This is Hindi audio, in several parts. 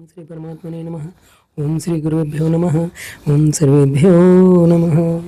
श्री परमात्मने नमः। ओम श्री गुरुभ्यो नमः। ओम सर्वेभ्यो नमः।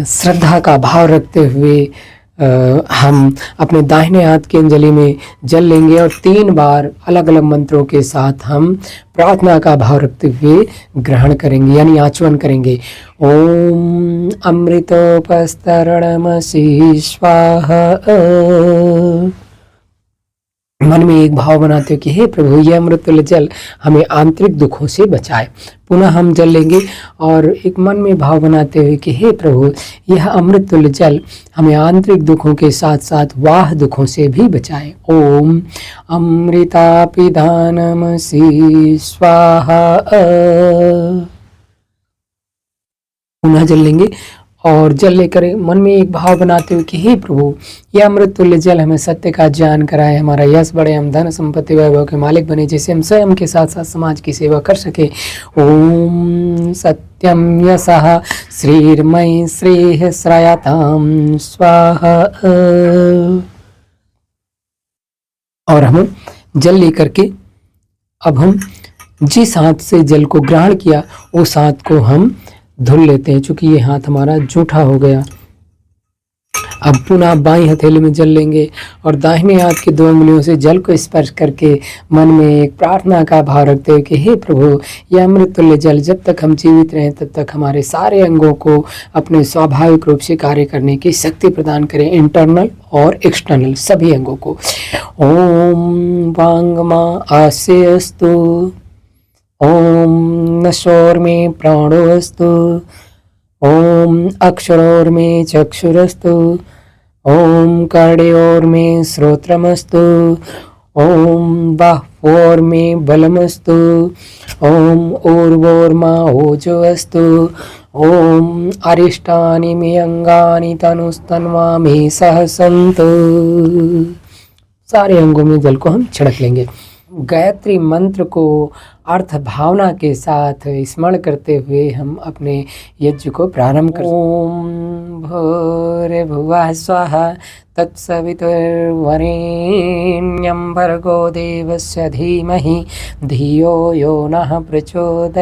श्रद्धा का भाव रखते हुए हम अपने दाहिने हाथ की अंजलि में जल लेंगे और 3 बार अलग अलग मंत्रों के साथ हम प्रार्थना का भाव रखते हुए ग्रहण करेंगे यानी आचमन करेंगे। ओम अमृतोपस्तरणमसि स्वाहा। मन में एक भाव बनाते हो कि हे प्रभु यह अमृतुल्य जल हमें आंतरिक दुखों से बचाए। पुनः हम जल लेंगे और एक मन में भाव बनाते हुए कि हे प्रभु यह अमृतुल्य जल हमें आंतरिक दुखों के साथ साथ बाह्य दुखों से भी बचाए। ओम अमृतापिधानमसि स्वाहा। पुनः जल लेंगे और जल लेकर मन में एक भाव बनाते हुए कि हे प्रभु यह अमृत तुल्य जल हमें सत्य का ज्ञान कराए, हमारा यश बढ़े, हम धन संपत्ति वैभव के मालिक बने, जिससे हम स्वयं के साथ साथ समाज की सेवा कर सके। ओम सत्यम यशः श्रीर्मयि श्रेयः श्रायतां स्वाहा। और हम जल लेकर के अब हम जिस हाथ से जल को ग्रहण किया उस हाथ को हम धुल लेते हैं, चूंकि ये हाथ हमारा जूठा हो गया। अब पुनः बाईं हथेली में जल लेंगे और दाहिने हाथ की 2 उंगलियों से जल को स्पर्श करके मन में एक प्रार्थना का भाव रखते हुए कि हे प्रभु यह अमृतुल्य जल जब तक हम जीवित रहें तब तक हमारे सारे अंगों को अपने स्वाभाविक रूप से कार्य करने की शक्ति प्रदान करें, इंटरनल और एक्सटर्नल सभी अंगों को। ओम वांगमा आस्यस्तु, ओम नशोर्मे प्राणोऽस्तु, ओम अक्षरोर्मे चक्षुरस्तु, ओम कर्णयोर्मे श्रोत्रमस्तु, ओम बाह्वोर्मे बलमस्तु, ओम ऊर्वोर्मा ओजोऽस्तु, ओम अरिष्टानि मे अंगानि तनुस्तन्वा मे सहसन्तु। सारे अंगों में जल को हम छिड़क लेंगे। गायत्री मंत्र को अर्थ भावना के साथ स्मरण करते हुए हम अपने यज्ञ को प्रारंभ कर। ओम भूर्भुवः स्वः तत्सवितुर्वरेण्यं भर्गो देवस्य धीमहि धियो यो नः प्रचोदयात्।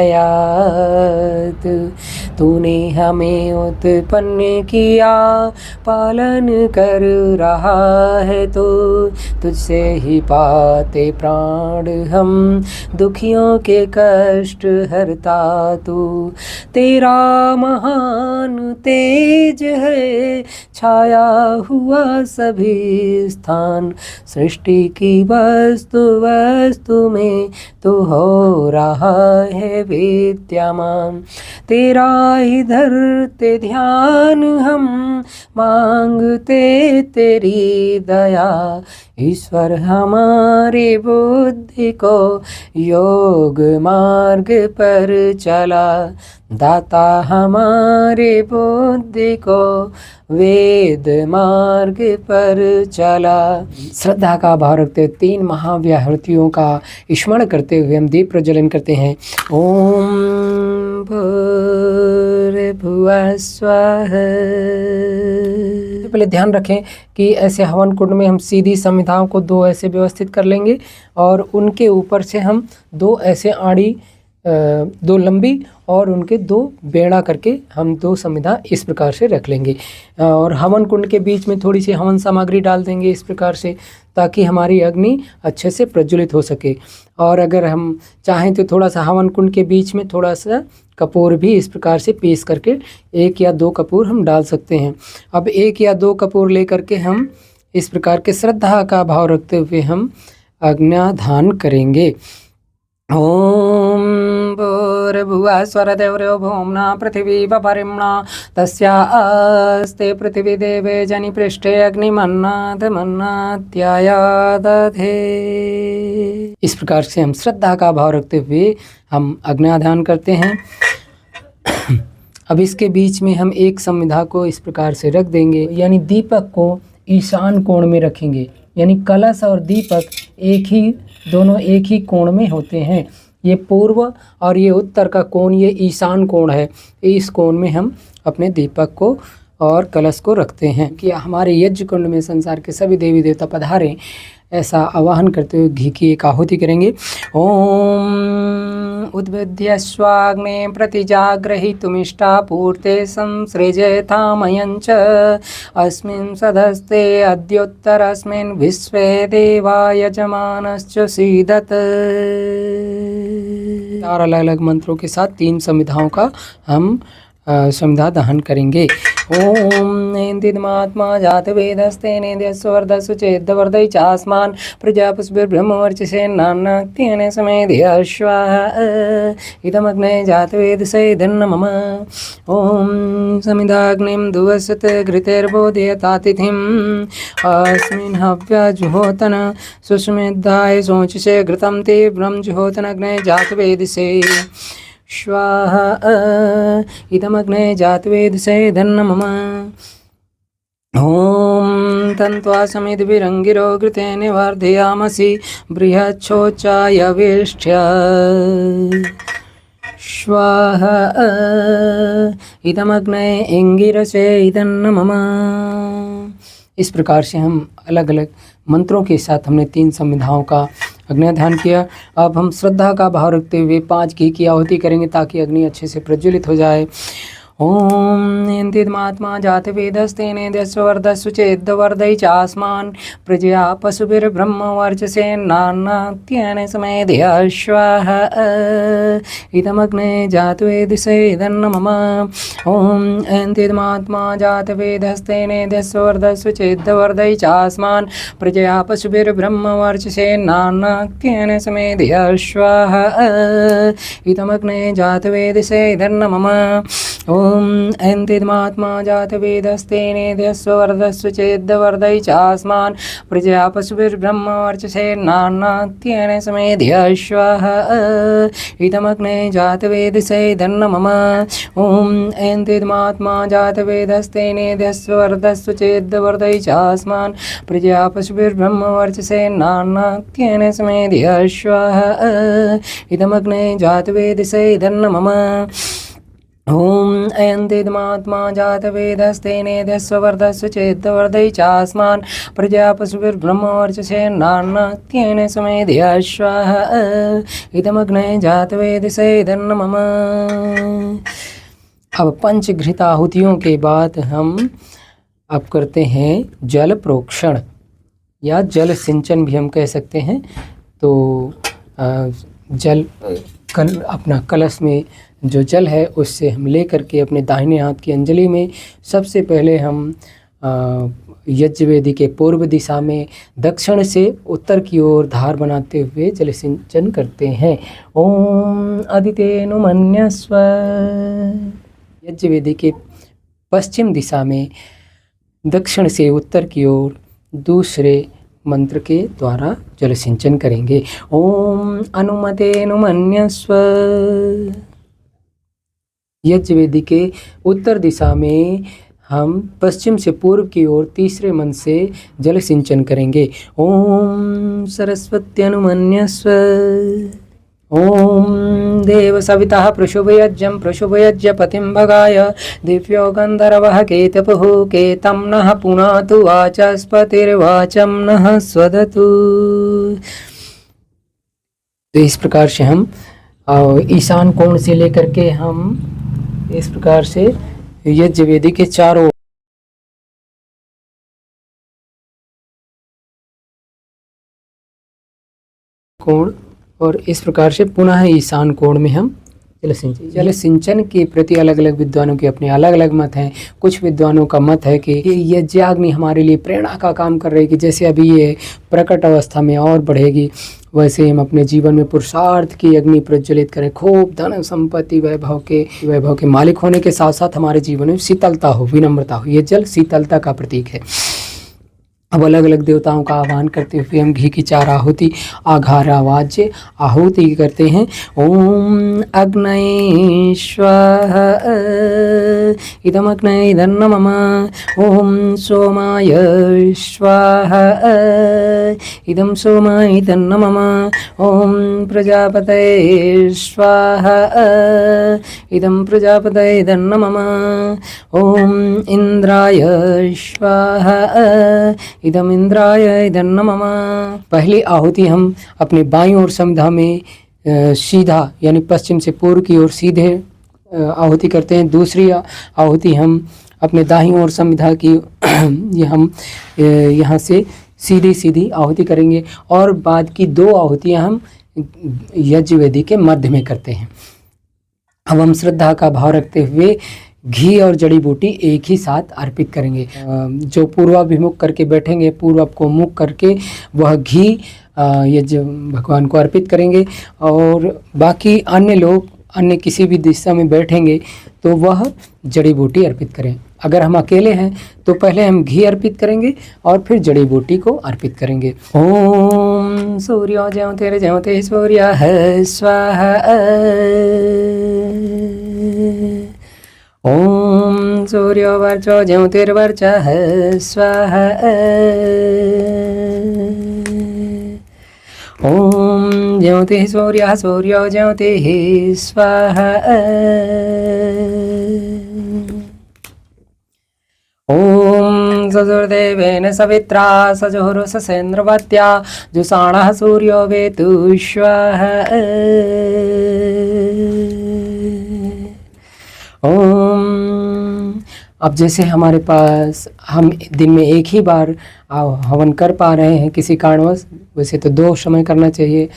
तूने हमें उत्पन्न किया, पालन कर रहा है तो तुझसे ही पाते प्राण हम, दुखियों के कष्ट हरता तू। तेरा महान तेज है छाया हुआ सभी स्थान, सृष्टि की वस्तु वस्तु में तो हो रहा है विद्यमान। तेरा ही धरते ध्यान हम, मांगते तेरी दया, ईश्वर हमारी बुद्धि को योग मार्ग पर चला, दाता हमारे बुद्धि को वेद मार्ग पर चला। श्रद्धा का भाव रखते हुए 3 महाव्याहृतियों का स्मरण करते हुए हम दीप प्रज्वलन करते हैं। ओम भूर्भुवः स्वः। पहले ध्यान रखें कि ऐसे हवन कुंड में हम सीधी समिधाओं को 2 ऐसे व्यवस्थित कर लेंगे और उनके ऊपर से हम 2 ऐसे आड़ी 2 लंबी और उनके 2 बेड़ा करके हम 2 समिधा इस प्रकार से रख लेंगे और हवन कुंड के बीच में थोड़ी सी हवन सामग्री डाल देंगे इस प्रकार से, ताकि हमारी अग्नि अच्छे से प्रज्वलित हो सके। और अगर हम चाहें तो थोड़ा सा हवन कुंड के बीच में थोड़ा सा कपूर भी इस प्रकार से पेश करके 1 या 2 कपूर हम डाल सकते हैं। अब 1 या 2 कपूर लेकर के हम इस प्रकार के श्रद्धा का भाव रखते हुए हम अग्न्याधान करेंगे। ओम भूर्भुवः स्वरदेवरो भौम्ना पृथिवी बपरिम्ना तस्यास्ते पृथिवी देवे जनि पृष्ठे अग्निमन्नात् मन्नात्यायादधे। इस प्रकार से हम श्रद्धा का भाव रखते हुए हम अग्न्याधान करते हैं। अब इसके बीच में हम एक संविधा को इस प्रकार से रख देंगे, यानी दीपक को ईशान कोण में रखेंगे, यानी कलश और दीपक दोनों एक ही कोण में होते हैं। ये पूर्व और ये उत्तर का कोण, ये ईशान कोण है। इस कोण में हम अपने दीपक को और कलश को रखते हैं कि हमारे यज्ञ कुंड में संसार के सभी देवी देवता पधारें, ऐसा आवाहन करते हुए घी की एक आहुति करेंगे। ओम उद्विद्य स्वाग्ने प्रतिजाग्रहीतुमिष्टापूर्ते संसृजयतामयञ्च अस्मिन् सदस्ते अद्योत्तरस्मिन् विश्वे देवा यजमानश्च सीदत। 4 अलग अलग मंत्रों के साथ 3 संविधाओं का हम संविधा दहन करेंगे। ओम नेन्द्रिदमात्मा जात वेदस्तेनेन्द्रियस्वर्धसु चेद्वर्धै चास्मान् प्रजापतिर्ब्रह्मवर्चसे नानाक्त्येन समेध्य स्वाहा इदमग्ने जातवेदसेदन्न मम। ओम समिदाग्निं दुवसत घृतेर्बोधयतातिथिम् अस्मिन् हव्यजुहोतन सुस्मेधाय सोचसे घृतं तीव्रं जुहोतनग्ने जातवेदसे स्वाहा इदमग्ने जातवेदसेदन्न मम। ओम तन्त्वा समिद्भिरङ्गिरो घृतेन वर्धयामसि बृहच्छोचायवेष्ट्य स्वाहा इदमग्ने इंगिरसेदन्न मम। इस प्रकार से हम अलग अलग मंत्रों के साथ हमने 3 संविधाओं का अग्न्याधान किया। अब हम श्रद्धा का भाव रखते हुए 5 घी की आहुति करेंगे ताकि अग्नि अच्छे से प्रज्वलित हो जाए। ओम नेन्द्रिदमात्मा जात वेदस्तेनेन्द्रियस्वर्धसु चेद्वर्धै चास्मान् प्रजया पशुभिर्ब्रह्मवर्चसे नानाक्त्येन समेध्य स्वाहा इदमग्ने जातवेदसेदन्न मम। ओम नेन्द्रिदमात्मा जात वेदस्तेनेन्द्रियस्वर्धसु चेद्वर्धै चास्मान् प्रजया पशुभिर्ब्रह्मवर्चसे नानाक्त्येन समेध्य स्वाहा इदमग्ने जातवेदसेदन्न मम। ओम ऐन्द्रिदमात्मा जातवेदस्तेनेन्द्रियस्वर्धसु चेद्वर्धै चास्मान् प्रजया पशुभिर्ब्रह्मवर्चसे नानाक्त्येन समेध्य स्वाहा इदमग्ने जातवेदसेदन्न मम। ओम ऐन्द्रिदमात्मा जातवेदस्तेनेन्द्रियस्वर्धसु चेद्वर्धै चास्मान् प्रजया पशुभिर्ब्रह्मवर्चसे नानाक्त्येन समेध्य स्वाहा इदमग्ने जातवेदसेदन्न मम। ओम ऐन्द्रिदमात्मा जातवेदस्तेनेन्द्रियस्वर्धसु चेद्वर्धै चास्मान् प्रजया पशुभिर्ब्रह्मवर्चसे नानाक्त्येन समेध्य स्वाहा इदमग्ने जातवेदसेदन्न मम। अब 5 घृत आहुतियों के बाद हम अब करते हैं जल प्रोक्षण या जल सिंचन भी हम कह सकते हैं। तो अपना कलश में जो जल है उससे हम ले करके अपने दाहिने हाथ की अंजलि में सबसे पहले हम यज्ञवेदी के पूर्व दिशा में दक्षिण से उत्तर की ओर धार बनाते हुए जल सिंचन करते हैं। ओम अदितेनु मन्यस्व। यज्ञवेदी के पश्चिम दिशा में दक्षिण से उत्तर की ओर दूसरे मंत्र के द्वारा जल सिंचन करेंगे। ओम अनुमतेनु मन्यस्व। यज्ञवेदी के उत्तर दिशा में हम पश्चिम से पूर्व की ओर तीसरे मंत्र से जल सिंचन करेंगे। ओम सरस्वत्यनुमन्यस्व। ओम देव सविता प्रशुभयज्ञं प्रशुभयज्ञपतिं भगाय दिव्यो गंधर्वः केतपुः केतं नः पुनातु वाचस्पतिर्वाचं नः स्वदतु। तो इस प्रकार से हम ईशान कोण से लेकर के हम इस प्रकार से यज्ञवेदी के चारों कोण और इस प्रकार से पुनः ईशान कोण में हम जल सिंचन के प्रति अलग अलग विद्वानों के अपने अलग अलग मत हैं। कुछ विद्वानों का मत है कि ये यज्ञाग्नि हमारे लिए प्रेरणा का काम कर रही है कि जैसे अभी ये प्रकट अवस्था में और बढ़ेगी, वैसे ही हम अपने जीवन में पुरुषार्थ की अग्नि प्रज्वलित करें। खूब धन संपत्ति वैभव के मालिक होने के साथ साथ हमारे जीवन में शीतलता हो, विनम्रता हो। ये जल शीतलता का प्रतीक है। अब अलग अलग देवताओं का आह्वान करते हुए हम घी की 4 आहुति आघारावाज्य आहुति करते हैं। ओम अग्नये स्वाहा इदम अग्नये इदं नमः। ओम सोमाय स्वाहा इदं सोमाय इदं नमः। ओम प्रजापतये स्वाहा इदं प्रजापतये इदं नमः। ओम इंद्राय स्वाहा इदम इंद्राय इदं नमः। पहली आहुति हम अपने बाईं ओर समिधा में सीधा यानी पश्चिम से पूर्व की ओर सीधे आहुति करते हैं। दूसरी आहुति हम अपने दाहिनी ओर समिधा की हम यहाँ से सीधी आहुति करेंगे और बाद की 2 आहुतियाँ हम यज्ञ वेदी के मध्य में करते हैं। अब हम श्रद्धा का भाव रखते हुए घी और जड़ी बूटी एक ही साथ अर्पित करेंगे। जो पूर्वाभिमुख करके बैठेंगे, पूर्व को मुख करके वह घी यज्ञ भगवान को अर्पित करेंगे और बाकी अन्य लोग अन्य किसी भी दिशा में बैठेंगे तो वह जड़ी बूटी अर्पित करें। अगर हम अकेले हैं तो पहले हम घी अर्पित करेंगे और फिर जड़ी बूटी को अर्पित करेंगे। ओम सूर्यो ज्योतिर्ज्योतिः सूर्य है स्वाहा। ओम सूर्यो वर्चो ज्योतिर्वर्चः स्वाहा। ओम ज्योतिः सूर्यः सूर्यो ज्योतिः स्वाहा। ओम सजुर्देवेन सवित्रा सजुहुरुससेन्द्रवत्या जुषाणः सूर्यो वेतु स्वाहा। ओम अब जैसे हमारे पास हम दिन में एक ही बार हवन कर पा रहे हैं किसी कारणवश, वैसे तो 2 समय करना चाहिए,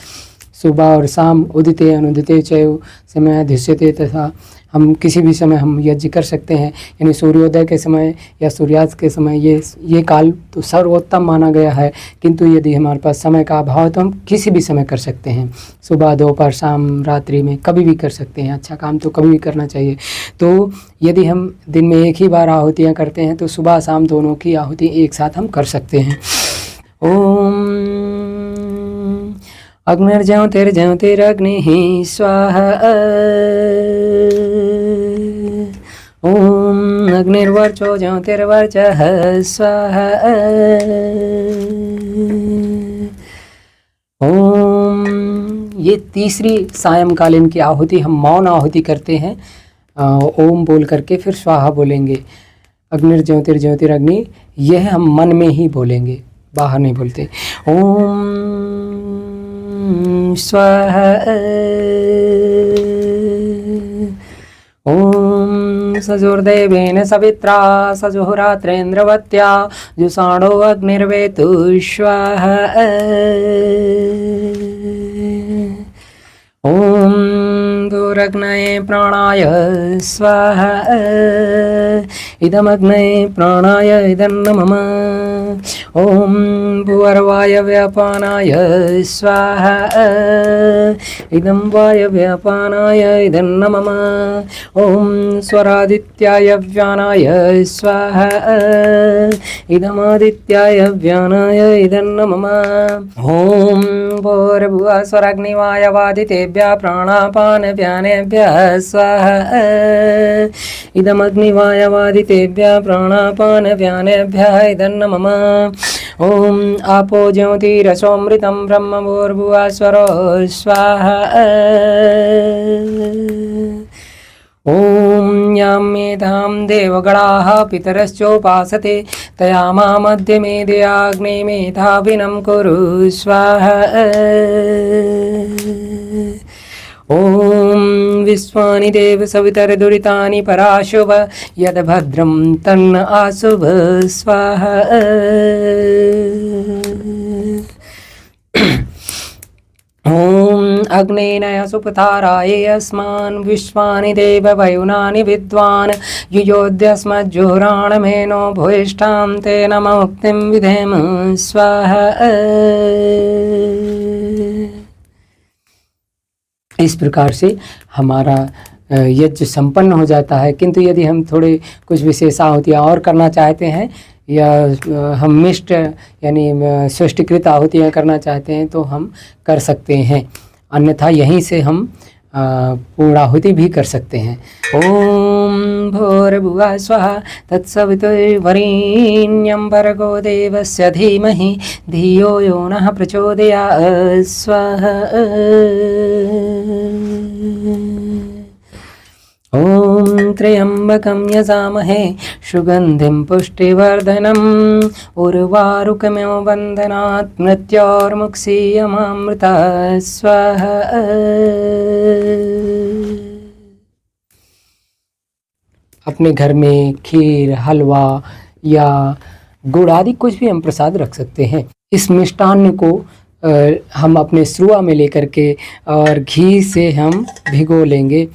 सुबह और शाम, उदिते अनुदिते चैव समय धिष्यते, तथा हम किसी भी समय हम यज्ञ कर सकते हैं। यानी सूर्योदय के समय या सूर्यास्त के समय ये काल तो सर्वोत्तम माना गया है, किंतु यदि हमारे पास समय का अभाव है तो हम किसी भी समय कर सकते हैं। सुबह, दोपहर, शाम, रात्रि में कभी भी कर सकते हैं। अच्छा काम तो कभी भी करना चाहिए। तो यदि हम दिन में एक ही बार आहुतियाँ करते हैं तो सुबह शाम दोनों की आहुति एक साथ हम कर सकते हैं। ओम अग्निर्ज्योतिर्ज्योतिरग्निः स्वाहा। ओम अग्निर्वर्चो ज्योतिर्वर्चः स्वाहा। ओम ये तीसरी सायंकालीन की आहुति हम मौन आहुति करते हैं। ओम बोल करके फिर स्वाहा बोलेंगे। अग्निर्ज्योतिर्ज्योतिरग्नि यह हम मन में ही बोलेंगे, बाहर नहीं बोलते। ओम स्वाहा। ओम सजुर्देवेन सवित्रा सजुहुरात्रेन्द्रवत्या जुषाणो अग्निर्वेतु स्वाहा। ओम दूरग्नये प्राणाय स्वाहा। इदमग्नये प्राणाय इदं नमः। ओम भुवर्वायव्यपानाय स्वाहा। इदं वायव्यपानाय इदं नमः। ओम स्वरादित्याय व्यानाय स्वाहा। इदमादित्याय व्यानाय इदं नमः। ओम भूर्भुवः स्वराग्निवायवादितेभ्यः प्राणापानव्यानेभ्यः स्वाहा। इदमग्निवायवादितेभ्यः प्राणापानव्यानेभ्यः इदं नमः। ओम आपो ज्योतिरसोमृतं ब्रह्म भूर्भुवः स्वरो स्वाहा। ओम यां मेधां देवगणाः पितरश्चोपासते तया मा मध्ये मेधयाग्ने मेधाविनं कुरु स्वाहा। ओम विश्वानि देव सवितर्दुरितानि पराशुभ यद्भद्रं तन्न आशुभ स्वाहा। ओम अग्नेन सुपथाराये अस्मान् विश्वानि देव वयुनानि विद्वान् युयोध्यस्मज्जुहुराणमेनो भूयिष्ठां तेन मुक्तिं विधेम स्वाहा। इस प्रकार से हमारा यज्ञ संपन्न हो जाता है। किंतु यदि हम थोड़े कुछ विशेष आहुतियाँ और करना चाहते हैं या हम मिष्ट यानी स्वस्थीकृत आहुतियाँ करना चाहते हैं तो हम कर सकते हैं, अन्यथा यहीं से हम पूर्णाहुति भी कर सकते हैं। ओम भूर्भुवः स्वः तत्सवितुर्वरेण्यं भर्गो देवस्य धीमहि धियो यो नः प्रचोदयात् स्वाहा। ओम त्र्यंबकं यजामहे सुगंधिं पुष्टिवर्धनम् उर्वारुकमिव बन्धनात् मृत्योर्मुक्षीयमामृतात् स्वाहा। अपने घर में खीर, हलवा या गुड़ आदि कुछ भी हम प्रसाद रख सकते हैं। इस मिष्टान्न को हम अपने स्रुआ में लेकर के और घी से हम भिगो लेंगे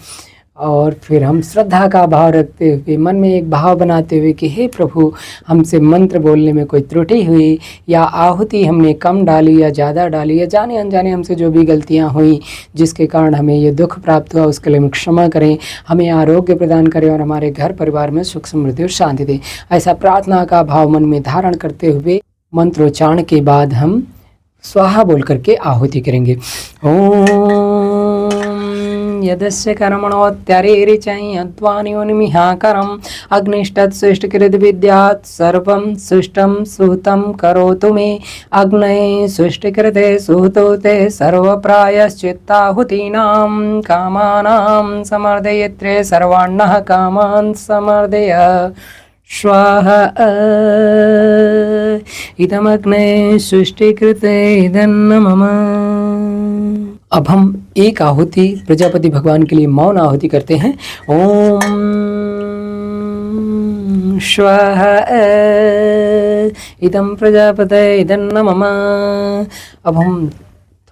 और फिर हम श्रद्धा का भाव रखते हुए मन में एक भाव बनाते हुए कि हे प्रभु, हमसे मंत्र बोलने में कोई त्रुटि हुई या आहुति हमने कम डाली या ज़्यादा डाली या जाने अनजाने हमसे जो भी गलतियां हुई जिसके कारण हमें ये दुख प्राप्त हुआ उसके लिए क्षमा करें, हमें आरोग्य प्रदान करें और हमारे घर परिवार में सुख समृद्धि और शांति दें। ऐसा प्रार्थना का भाव मन में धारण करते हुए मंत्रोच्चारण के बाद हम स्वाहा बोल करके आहुति करेंगे। ओम यदस्य कर्मणोत्यरेरिचयध्वानिमिहाकरम् अग्निष्टत्सृष्टिकृतविद्यात् सर्वं सुष्टं सुहृतं करोतु मे अग्नये सृष्टिकृते सुहृतो ते सर्वप्रायश्चित्ताहुतीनां कामानां समर्दयित्रे सर्वाण्णः कामान् समर्दय स्वाहा। इदमग्ने सृष्टिकृते इदन्न मम। अब हम एक आहुति प्रजापति भगवान के लिए मौन आहुति करते हैं। ओम स्वाहा इदं प्रजापते इदन्न मम। अब हम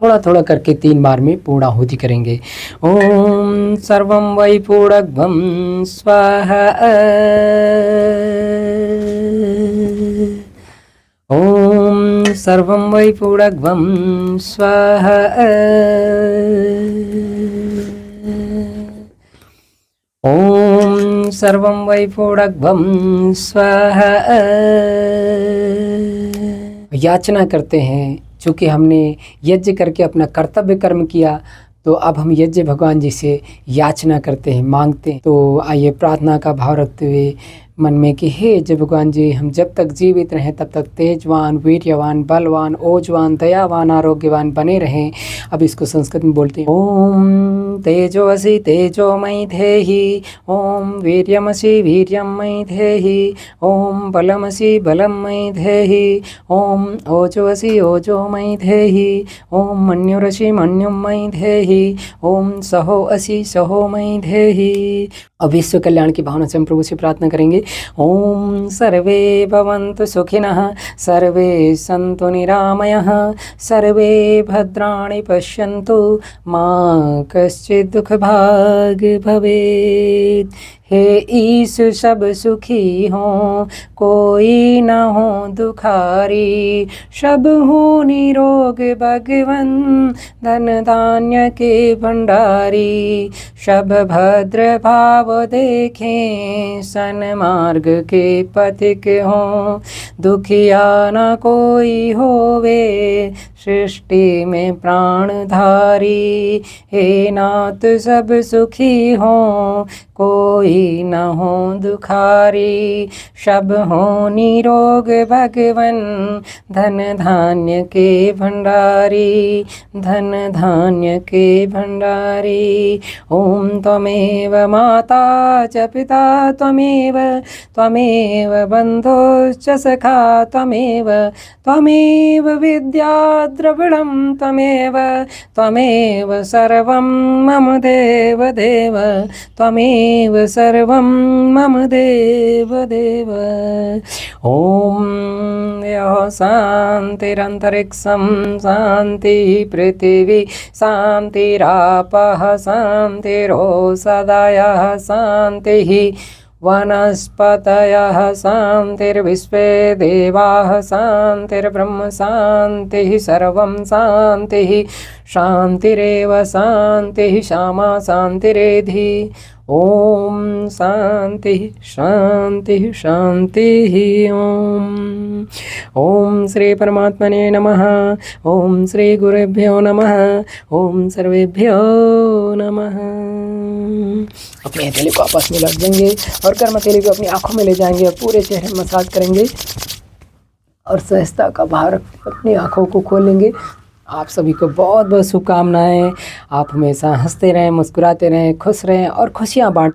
थोड़ा थोड़ा करके 3 बार में पूर्ण आहुति करेंगे। ओम सर्वं वै पूर्णग्भं स्वाहा। ओम सर्वं वै पूर्णग्भं स्वाहा। ओम सर्वं वै पूर्णग्भं स्वाहा। याचना करते हैं, चूँकि हमने यज्ञ करके अपना कर्तव्य कर्म किया तो अब हम यज्ञ भगवान जी से याचना करते हैं, मांगते हैं। तो आइए प्रार्थना का भाव रखते हुए मन में कि हे यज्ञ भगवान जी, हम जब तक जीवित रहें तब तक तेजवान, वीर्यवान, बलवान, ओजवान, दयावान, आरोग्यवान बने रहें। अब इसको संस्कृत में बोलते हैं। ओम तेजोसि तेजोमयि धेहि, ओम वीर्यमसि वीर्यमयि धेहि, ओम बलमसि बलमयि धेहि, ओम ओजोसि ओजोमयि धेहि, ओम मन्युरसि मन्युमयि धेहि, ओम सहोऽसि सहोमयि धेहि। अब विश्व कल्याण की भावना से हम प्रभु से प्रार्थना करेंगे। ओम सर्वे भवन्तु सुखिनः, सर्वे सन्तु निरामयः, सर्वे भद्राणि पश्यन्तु, मा कश्चित् दुःखभाग् भवेत्। हे ईशु सब सुखी हों, कोई न हो दुखारी, सब हो निरोग भगवन, धन धान्य के भंडारी, सब भद्र भाव देखें, सन्मार्ग के पथिक हों, दुखिया न कोई होवे, सृष्टि में प्राणधारी। हे नाथ सब सुखी हों, कोई न हो दुखारी, सब हो निरोग भगवन, धन धान्य के भंडारी, धन धान्य के भंडारी। ओम त्वमेव माता च पिता त्वमेव, त्वमेव बन्धुश्च सखा त्वमेव, त्वमेव विद्या द्रविणं त्वमेव, त्वमेव सर्वं मम देव देव, त्वमेव सर्वं मम देवदेव। ॐ यः शान्तिरन्तरिक्षं शान्तिः पृथिवी शान्तिरापः शान्तिरोषधयः शान्तिः वनस्पतयः शान्तिर्विश्वे देवाः शान्तिर्ब्रह्म शान्तिः सर्वं शान्तिः शान्तिरेव शान्तिः श्यामा शान्तिरेधि। ॐ शान्तिः शान्तिः शान्तिः। ॐ श्री परमात्मने नमः। ॐ श्री गुरुभ्यो नमः। ॐ सर्वेभ्यो नमः। अपनी हथेली को आपस में लग देंगे और कर्म हथेली को अपनी आंखों में ले जाएंगे और पूरे चेहरे में मसाज करेंगे और सहजता का भार अपनी आंखों को खोलेंगे। आप सभी को बहुत बहुत शुभकामनाएं। आप हमेशा हंसते रहें, मुस्कुराते रहें, खुश रहें और खुशियां बांट